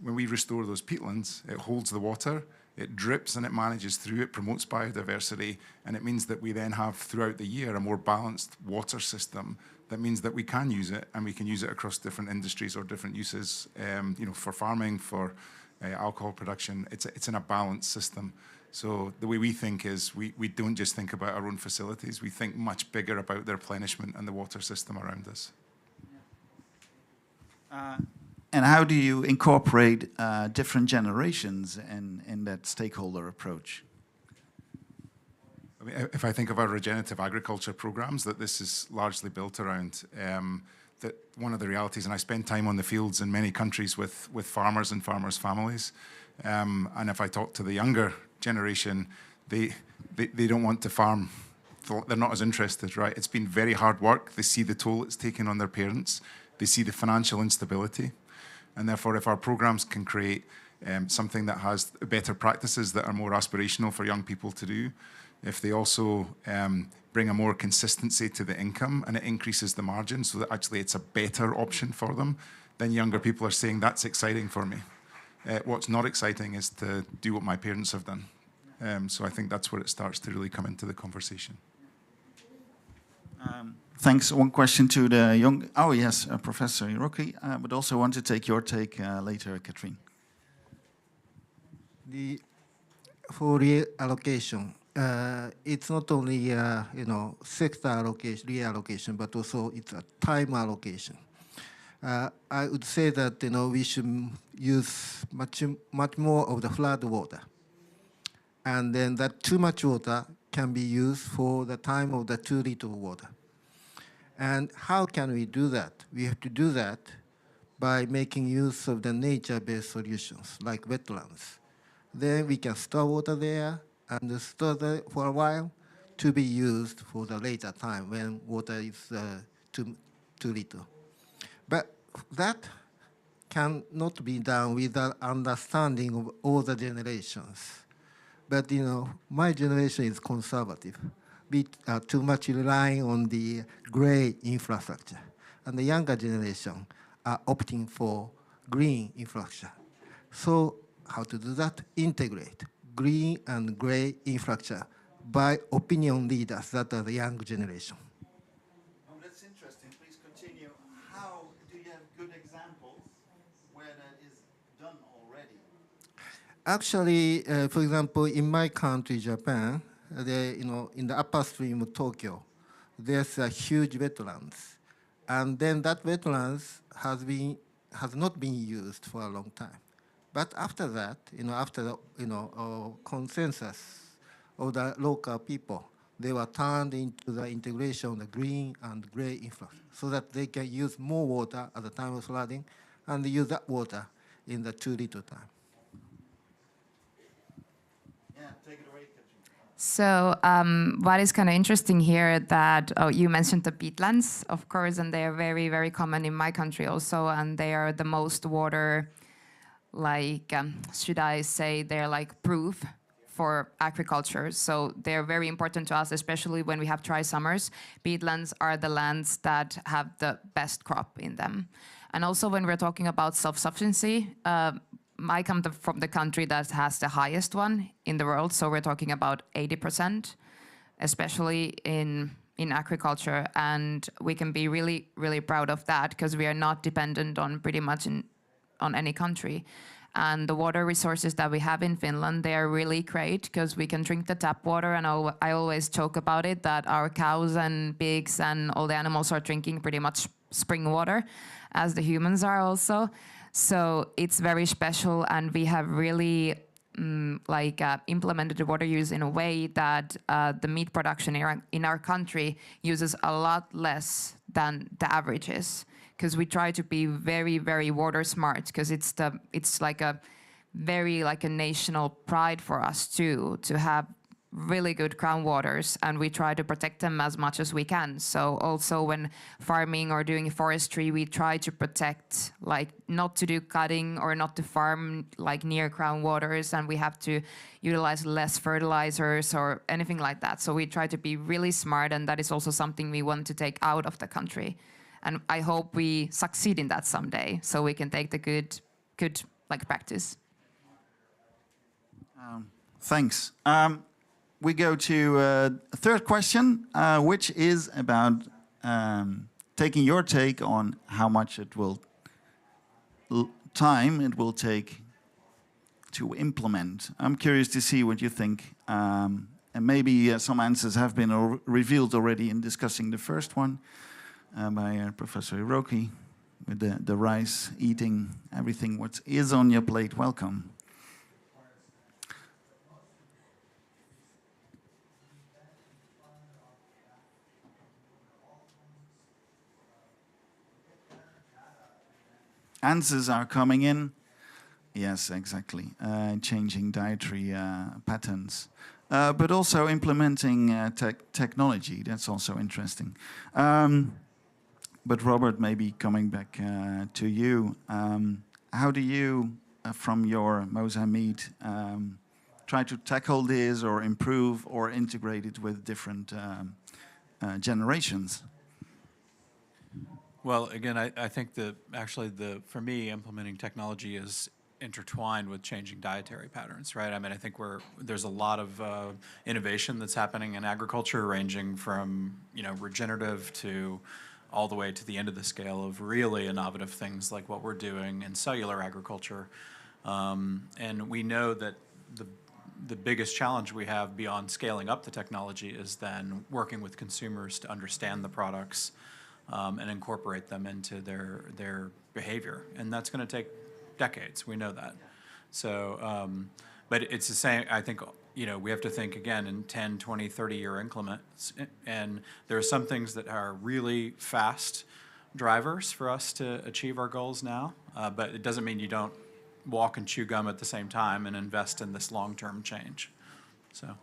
When we restore those peatlands, it holds the water, it drips and it manages through, it promotes biodiversity, and it means that we then have throughout the year a more balanced water system that means that we can use it and we can use it across different industries or different uses, for farming, for alcohol production. It's in a balanced system. So the way we think is we don't just think about our own facilities, we think much bigger about the replenishment and the water system around us. And how do you incorporate different generations in that stakeholder approach? I mean, if I think of our regenerative agriculture programs, that this is largely built around, that one of the realities, and I spend time on the fields in many countries with farmers and farmers' families, and if I talk to the younger generation, they don't want to farm. They're not as interested, right? It's been very hard work. They see the toll it's taken on their parents. They see the financial instability. And therefore, if our programs can create something that has better practices that are more aspirational for young people to do, if they also bring a more consistency to the income and it increases the margin so that actually it's a better option for them, then younger people are saying, that's exciting for me. What's not exciting is to do what my parents have done. So I think that's where it starts to really come into the conversation. Thanks. One question to the young... Oh, yes, Professor Hiroki, but also want to take your take later, Katrine. For reallocation, it's not only sector allocation, reallocation, but also it's a time allocation. I would say that we should use much more of the flood water, and then that too much water can be used for the time of the too little water. And how can we do that? We have to do that by making use of the nature-based solutions like wetlands. Then we can store water there and store there for a while to be used for the later time when water is too little. But that cannot be done without understanding of all the generations. But my generation is conservative. We are too much relying on the gray infrastructure. And the younger generation are opting for green infrastructure. So how to do that? Integrate green and gray infrastructure by opinion leaders that are the young generation. Oh, that's interesting. Please continue. How do you have good examples where that is done already? Actually, for example, in my country, Japan, in the upper stream of Tokyo, there's a huge wetlands. And then that wetlands has not been used for a long time. But after that, after the consensus of the local people, they were turned into the integration of the green and gray influx, so that they can use more water at the time of flooding, and use that water in the too little time. So what is kind of interesting here that you mentioned the peatlands, of course, and they are very, very common in my country also, and they are the most water, like, should I say, they're like proof for agriculture. So they're very important to us, especially when we have dry summers. Peatlands are the lands that have the best crop in them. And also when we're talking about self-sufficiency, I come from the country that has the highest one in the world, so we're talking about 80%, especially in agriculture, and we can be really, really proud of that because we are not dependent on pretty much on any country. And the water resources that we have in Finland, they are really great because we can drink the tap water, and I always joke about it that our cows and pigs and all the animals are drinking pretty much spring water, as the humans are also. So it's very special, and we have really implemented the water use in a way that the meat production in our country uses a lot less than the average is, because we try to be very, very water smart, because it's like a very like a national pride for us too, to have really good groundwaters, and we try to protect them as much as we can. So also when farming or doing forestry, we try to protect, like not to do cutting or not to farm like near groundwaters, and we have to utilize less fertilizers or anything like that. So we try to be really smart, and that is also something we want to take out of the country. And I hope we succeed in that someday, so we can take the good like practice. Thanks. We go to a third question, which is about taking your take on how much time it will take to implement. I'm curious to see what you think, and maybe some answers have been revealed already in discussing the first one by Professor Hiroki, with the rice, eating everything what is on your plate. Welcome. Answers are coming in. Yes, exactly. Changing dietary patterns. But also implementing technology. That's also interesting. But Robert, maybe coming back to you. How do you, from your Mozambique, try to tackle this or improve or integrate it with different generations? Well, again, I think that actually for me, implementing technology is intertwined with changing dietary patterns, right? I mean, I think there's a lot of innovation that's happening in agriculture, ranging from regenerative to all the way to the end of the scale of really innovative things like what we're doing in cellular agriculture. And we know that the biggest challenge we have beyond scaling up the technology is then working with consumers to understand the products and incorporate them into their behavior. And that's going to take decades. We know that. So, but it's the same. I think, we have to think again in 10, 20, 30-year increments. And there are some things that are really fast drivers for us to achieve our goals now. But it doesn't mean you don't walk and chew gum at the same time and invest in this long-term change. So. Can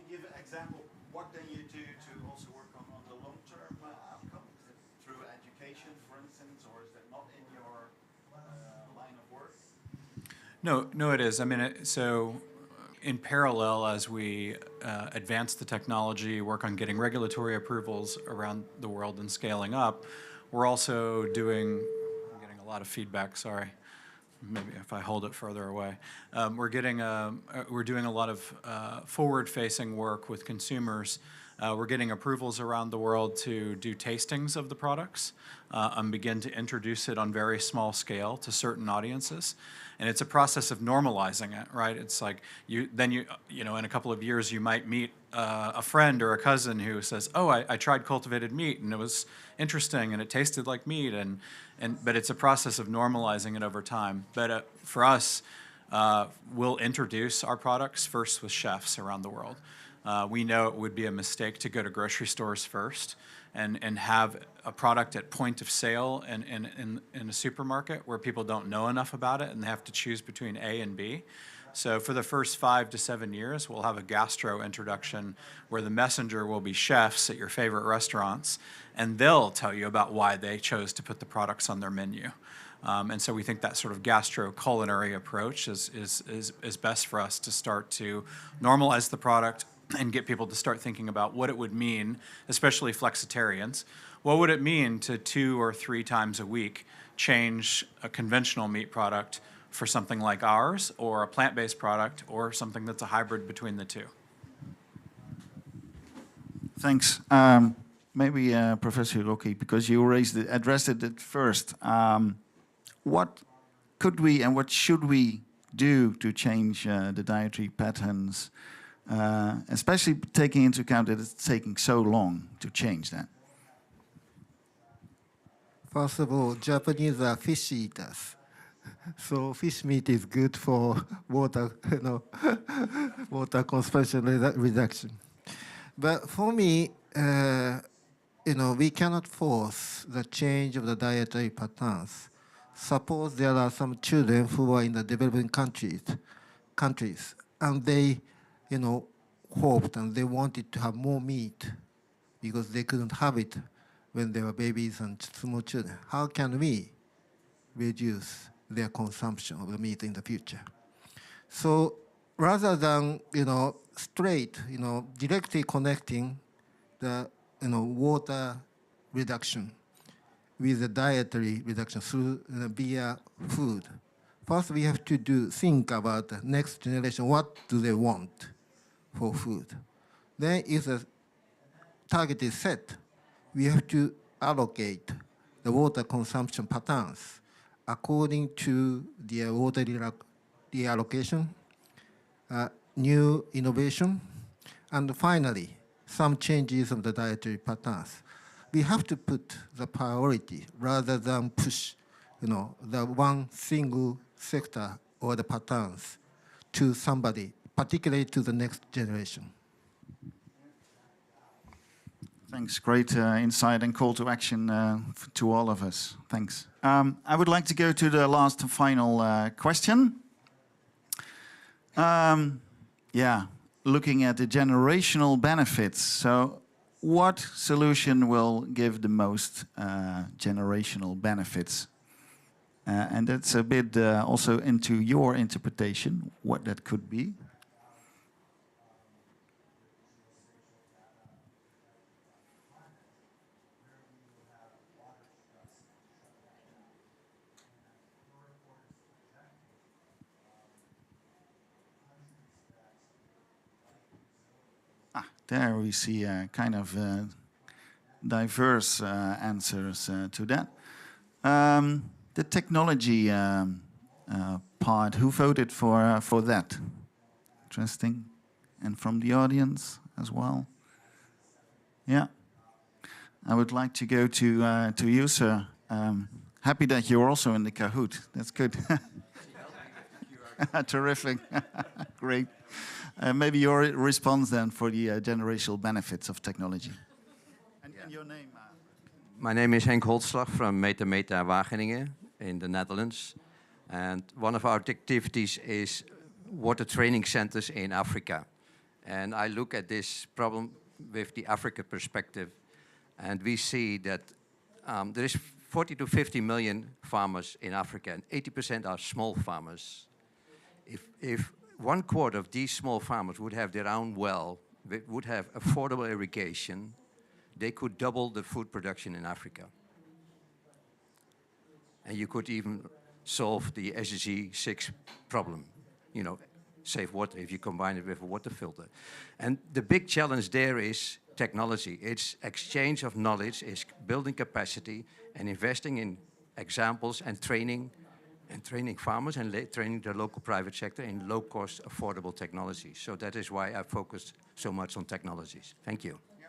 you give an example? What then you do to also work on the long-term outcome? Is it through education, for instance, or is that not in your line of work? No, it is. I mean, so in parallel, as we advance the technology, work on getting regulatory approvals around the world and scaling up, we're also I'm getting a lot of feedback, sorry. Maybe if I hold it further away. We're doing a lot of forward-facing work with consumers. We're getting approvals around the world to do tastings of the products and begin to introduce it on very small scale to certain audiences. And it's a process of normalizing it, right? It's like in a couple of years you might meet a friend or a cousin who says, "Oh, I tried cultivated meat and it was interesting and it tasted like meat," but it's a process of normalizing it over time. But for us, we'll introduce our products first with chefs around the world. We know it would be a mistake to go to grocery stores first and have a product at point of sale in a supermarket where people don't know enough about it and they have to choose between A and B. So for the first 5 to 7 years, we'll have a gastro introduction where the messenger will be chefs at your favorite restaurants, and they'll tell you about why they chose to put the products on their menu. And so we think that sort of gastro-culinary approach is best for us to start to normalize the product and get people to start thinking about what it would mean, especially flexitarians. What would it mean to 2 or 3 times a week change a conventional meat product for something like ours, or a plant-based product, or something that's a hybrid between the two? Thanks. Maybe Professor Rocky, because you addressed it at first. What could we and what should we do to change the dietary patterns, especially taking into account that it's taking so long to change that? First of all, Japanese are fish eaters. So fish meat is good for water, water consumption reduction. But for me, we cannot force the change of the dietary patterns. Suppose there are some children who are in the developing countries, and they, hoped and they wanted to have more meat because they couldn't have it when they were babies and small children. How can we reduce their consumption of the meat in the future? So rather than, straight, directly connecting the, water reduction with the dietary reduction through via food, first we have to think about the next generation. What do they want for food? Then if the target is set, we have to allocate the water consumption patterns according to the water reallocation, new innovation, and finally, some changes of the dietary patterns. We have to put the priority rather than push, the one single sector or the patterns to somebody, particularly to the next generation. Thanks. Great insight and call to action to all of us. Thanks. I would like to go to the last and final question. Looking at the generational benefits. So what solution will give the most generational benefits? And that's a bit also into your interpretation, what that could be. There we see kind of diverse answers to that. The technology part, who voted for that? Interesting. And from the audience as well. Yeah. I would like to go to you, sir. Happy that you're also in the Kahoot. That's good. Terrific. Great. Maybe your response then for the generational benefits of technology. And your name? My name is Henk Holtslag from Meta Wageningen in the Netherlands. And one of our activities is water training centers in Africa. And I look at this problem with the Africa perspective. And we see that there is 40 to 50 million farmers in Africa, and 80% are small farmers. If 1/4 of these small farmers would have their own well, would have affordable irrigation, they could double the food production in Africa. And you could even solve the SDG 6 problem, save water if you combine it with a water filter. And the big challenge there is technology. It's exchange of knowledge, it's building capacity and investing in examples and training farmers and training the local private sector in low-cost, affordable technologies. So that is why I focused so much on technologies. Thank you. Yeah.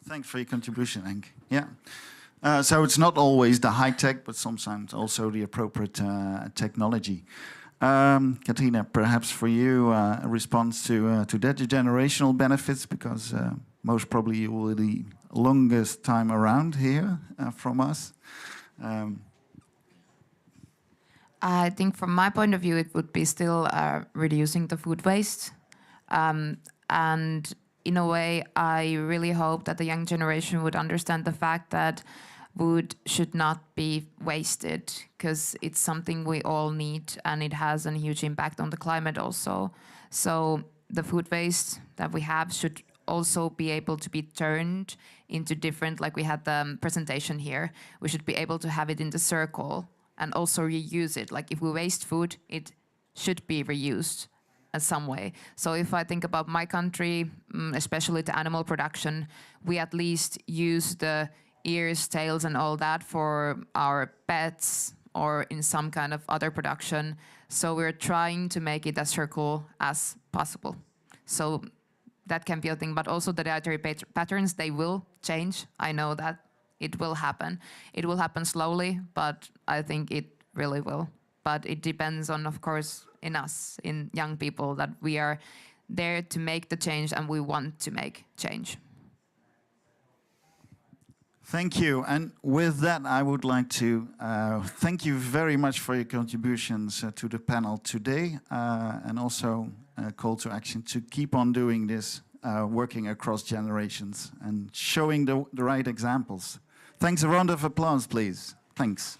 Thanks for your contribution, Henk. Yeah. So it's not always the high tech, but sometimes also the appropriate technology. Katrina, perhaps for you, a response to that, the generational benefits, because most probably you will be the longest time around here from us. I think from my point of view, it would be still reducing the food waste. And in a way, I really hope that the young generation would understand the fact that food should not be wasted, because it's something we all need and it has a huge impact on the climate also. So the food waste that we have should also be able to be turned into different, like we had the presentation here, we should be able to have it in the circle and also reuse it. Like if we waste food, it should be reused in some way. So if I think about my country, especially the animal production, we at least use the ears, tails and all that for our pets or in some kind of other production. So we're trying to make it as circular as possible. So that can be a thing, but also the dietary patterns, they will change. I know that it will happen. It will happen slowly, but I think it really will. But it depends on, of course, in us, in young people, that we are there to make the change and we want to make change. Thank you. And with that, I would like to thank you very much for your contributions to the panel today, and also a call to action to keep on doing this, working across generations and showing the right examples. Thanks. A round of applause, please. Thanks.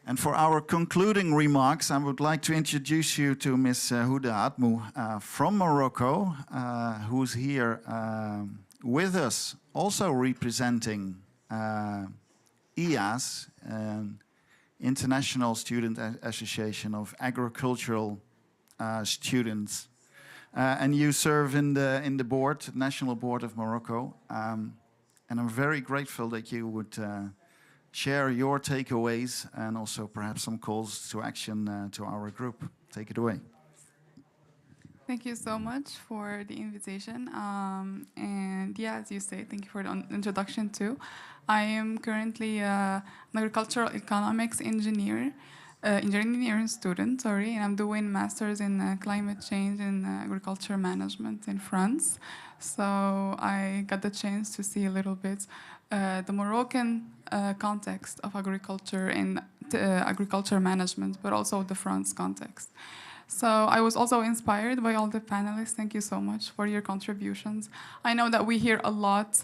And for our concluding remarks, I would like to introduce you to Ms. Houda Atmou from Morocco, who's here with us, also representing IAS, International Student Association of Agricultural Students. And you serve in the board, National Board of Morocco. And I'm very grateful that you would share your takeaways and also perhaps some calls to action to our group. Take it away. Thank you so much for the invitation. And yeah, as you say, thank you for the introduction too. I am currently an agricultural economics engineering student, and I'm doing masters in climate change and agriculture management in France. So I got the chance to see a little bit the Moroccan context of agriculture and agriculture management, but also the France context. So I was also inspired by all the panelists. Thank you so much for your contributions. I know that we hear a lot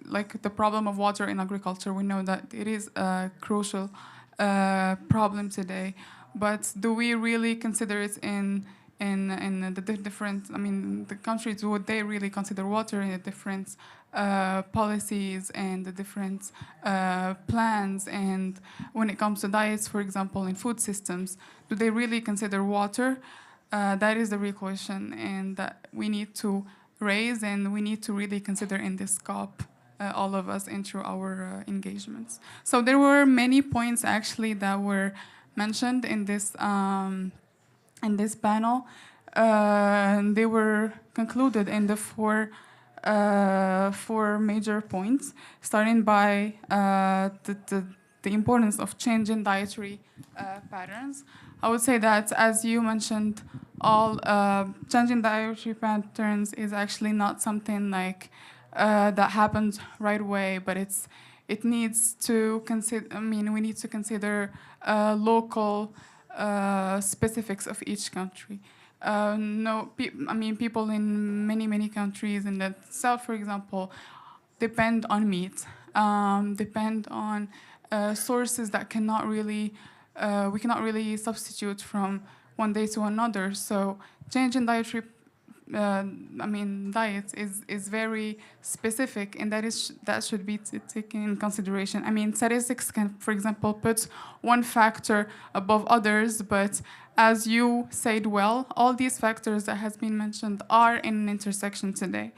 like the problem of water in agriculture. We know that it is a crucial problem today, but do we really consider it in the different, I mean, the countries, would they really consider water in the different policies and the different plans? And when it comes to diets, for example, in food systems, do they really consider water? That is the real question, and that we need to raise, and we need to really consider in this scope, all of us, into our engagements. So there were many points actually that were mentioned in this panel. They were concluded in the four major points, starting by the importance of changing dietary patterns. I would say that, as you mentioned, all changing dietary patterns is actually not something like that happens right away, but it needs to consider. I mean, we need to consider local specifics of each country. People in many countries in the south, for example, depend on meat, depend on sources that we cannot really substitute from one day to another. So changing dietary diets is very specific, and that should be taken in consideration. I mean, statistics can, for example, put one factor above others, but as you said well, all these factors that has been mentioned are in an intersection today.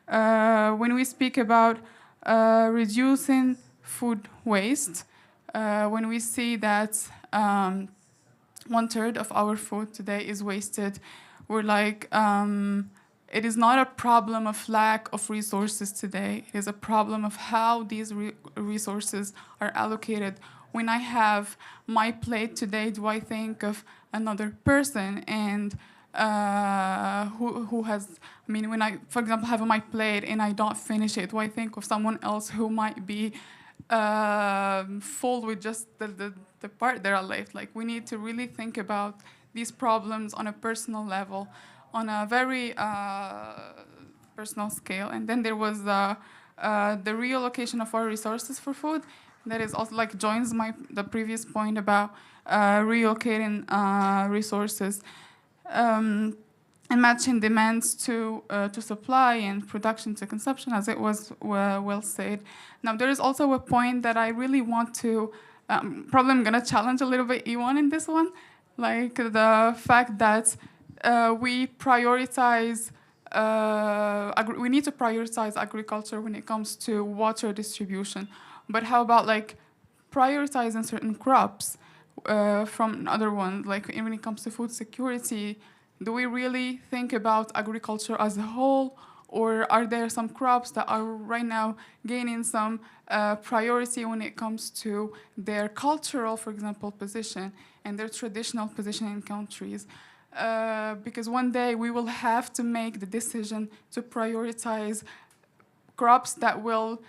When we speak about reducing food waste, when we see that 1/3 of our food today is wasted, we're like, it is not a problem of lack of resources today. It is a problem of how these resources are allocated. When I have my plate today, do I think of another person and who has, I mean, when I, for example, have my plate and I don't finish it, do I think of someone else who might be full with just the part that are left? Like, we need to really think about these problems on a personal level, on a very personal scale. And then there was the reallocation of our resources for food. That is also like joins the previous point about reallocating resources and matching demands to supply and production to consumption, as it was well said. Now, there is also a point that I really want to, probably I'm gonna challenge a little bit Iwan in this one, like the fact that we prioritize, we need to prioritize agriculture when it comes to water distribution. But how about like prioritizing certain crops from other ones? Like when it comes to food security, do we really think about agriculture as a whole, or are there some crops that are right now gaining some priority when it comes to their cultural, for example, position and their traditional position in countries? Because one day we will have to make the decision to prioritize crops that will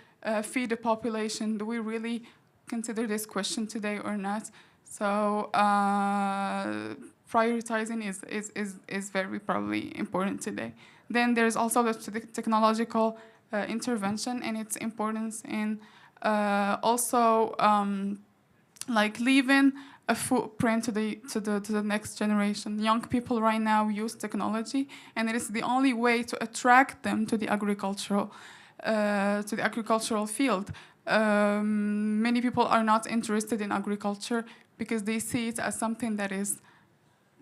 feed the population. Do we really consider this question today or not? So prioritizing is very probably important today. Then there's also the technological intervention and its importance in also like leaving a footprint to the next generation. Young people right now use technology, and it is the only way to attract them to the agricultural field. Many people are not interested in agriculture because they see it as something that is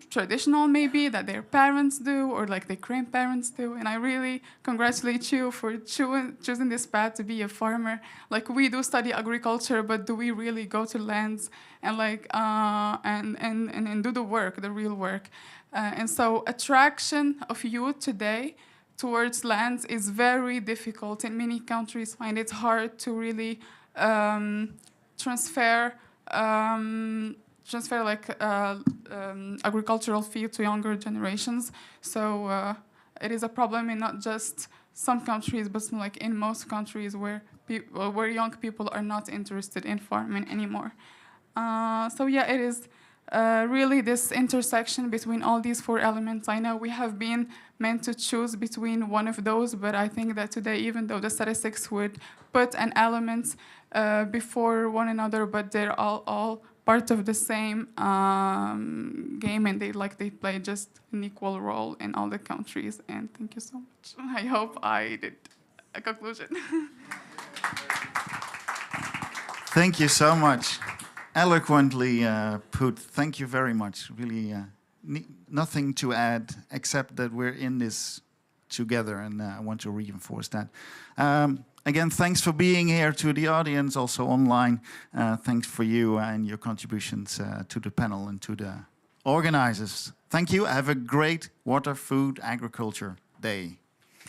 traditional, maybe, that their parents do or like their grandparents do. And I really congratulate you for choosing this path to be a farmer. Like, we do study agriculture, but do we really go to lands and like and do the work, the real work? And so attraction of youth today towards lands is very difficult. In many countries find it hard to really transfer like agricultural field to younger generations. So it is a problem in not just some countries, but like in most countries where young people are not interested in farming anymore. So yeah, it is really this intersection between all these four elements. I know we have been meant to choose between one of those, but I think that today, even though the statistics would put an element before one another, but they're all part of the same game, and they play just an equal role in all the countries. And thank you so much. I hope I did a conclusion. Thank you so much. Eloquently put. Thank you very much. Really, nothing to add except that we're in this together, and I want to reinforce that. Again, thanks for being here. To the audience, also online, thanks for you and your contributions to the panel and to the organizers. Thank you. Have a great Water, Food, Agriculture Day.